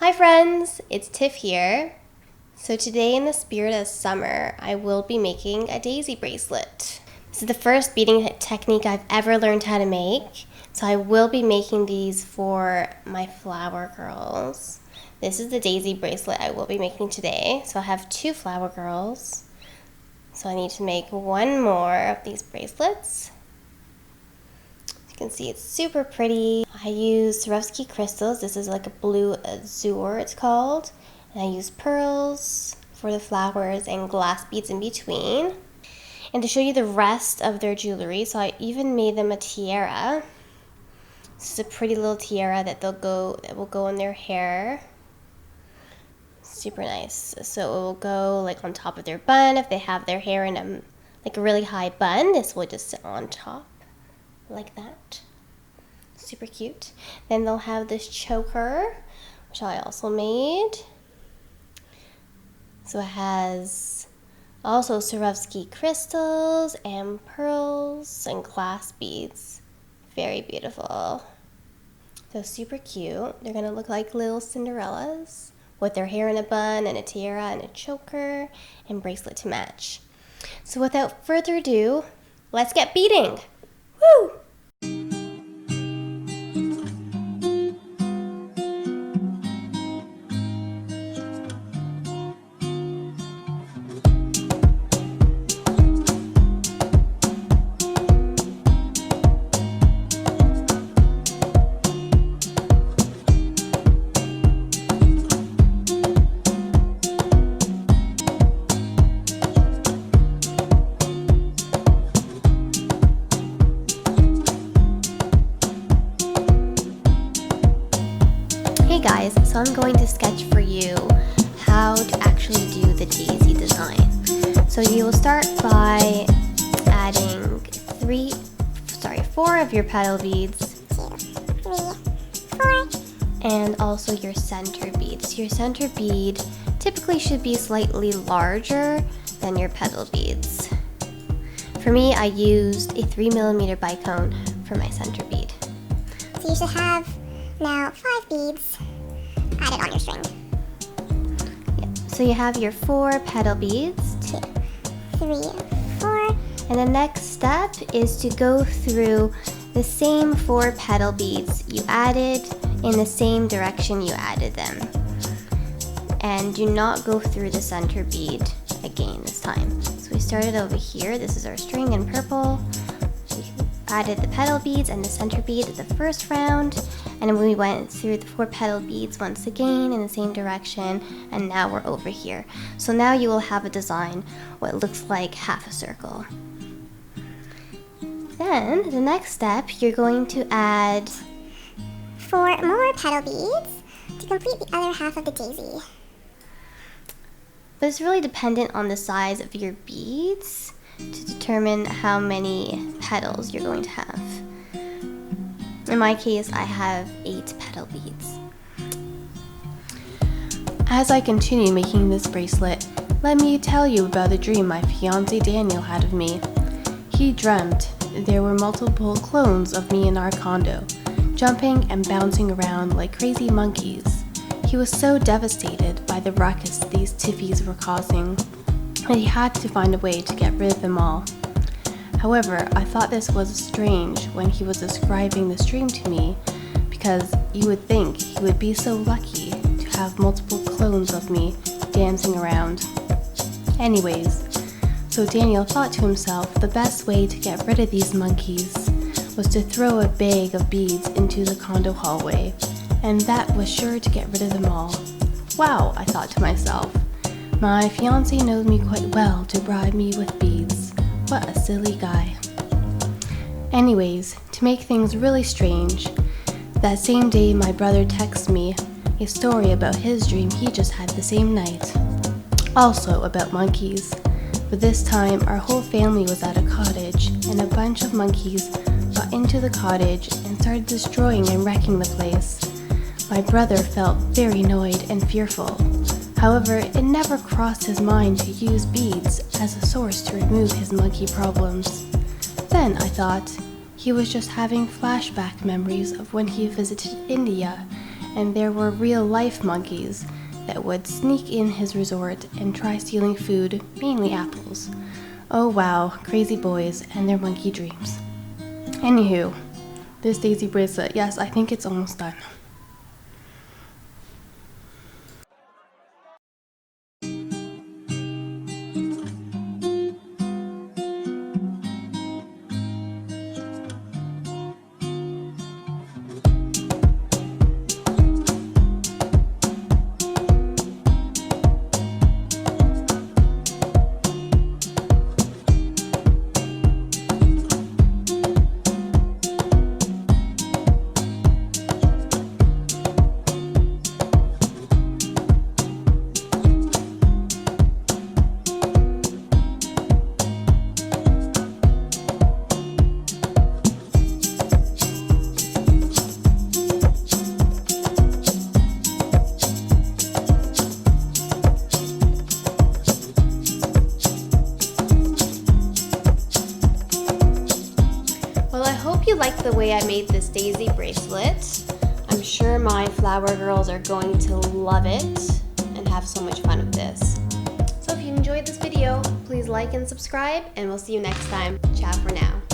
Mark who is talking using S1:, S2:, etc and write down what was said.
S1: Hi friends, it's Tiff here. So today, in the spirit of summer, I will be making a daisy bracelet. This is the first beading technique I've ever learned how to make. So I will be making these for my flower girls. This is the daisy bracelet I will be making today. So I have 2 flower girls. So I need to make 1 more of these bracelets. You can see it's super pretty. I use Swarovski crystals. This is like a blue azure, it's called. And I use pearls for the flowers and glass beads in between. And to show you the rest of their jewelry, so I even made them a tiara. This is a pretty little tiara that will go in their hair. Super nice. So it will go like on top of their bun. If they have their hair in a really high bun, this will just sit on top like that. Super cute. Then they'll have this choker, which I also made. So it has also Swarovski crystals and pearls and glass beads. Very beautiful. So super cute. They're gonna look like little Cinderellas with their hair in a bun and a tiara and a choker and bracelet to match. So without further ado, let's get beading. Woo! Hey guys, so I'm going to sketch for you how to actually do the daisy design. So you will start by adding 4 of your petal beads.
S2: 2, 3, 4.
S1: And also your center beads. Your center bead typically should be slightly larger than your petal beads. For me, I used a 3mm bicone for my center bead.
S2: So you should have now 5 beads added on your string.
S1: Yeah. So you have your 4 petal beads.
S2: 2, 3, 4.
S1: And the next step is to go through the same 4 petal beads you added in the same direction you added them. And do not go through the center bead again this time. So we started over here. This is our string in purple. We added the petal beads and the center bead at the first round. And then we went through the 4 petal beads once again in the same direction, and now we're over here. So now you will have a design what looks like half a circle. Then the next step, you're going to add
S2: 4 more petal beads to complete the other half of the daisy.
S1: But it's really dependent on the size of your beads to determine how many petals you're going to have. In my case, I have 8 petal beads.
S3: As I continue making this bracelet, let me tell you about the dream my fiancé Daniel had of me. He dreamt there were multiple clones of me in our condo, jumping and bouncing around like crazy monkeys. He was so devastated by the ruckus these Tiffies were causing that he had to find a way to get rid of them all. However, I thought this was strange when he was describing this dream to me, because you would think he would be so lucky to have multiple clones of me dancing around. Anyways, so Daniel thought to himself the best way to get rid of these monkeys was to throw a bag of beads into the condo hallway, and that was sure to get rid of them all. Wow, I thought to myself, my fiancé knows me quite well to bribe me with beads. What a silly guy. Anyways, to make things really strange, that same day my brother texted me a story about his dream he just had the same night. Also about monkeys, but this time our whole family was at a cottage and a bunch of monkeys got into the cottage and started destroying and wrecking the place. My brother felt very annoyed and fearful. However, it never crossed his mind to use beads as a source to remove his monkey problems. Then I thought he was just having flashback memories of when he visited India and there were real-life monkeys that would sneak in his resort and try stealing food, mainly apples. Oh wow, crazy boys and their monkey dreams. Anywho, this daisy bracelet, yes, I think it's almost done.
S1: You like the way I made this daisy bracelet. I'm sure my flower girls are going to love it and have so much fun with this. So if you enjoyed this video, please like and subscribe, and we'll see you next time. Ciao for now.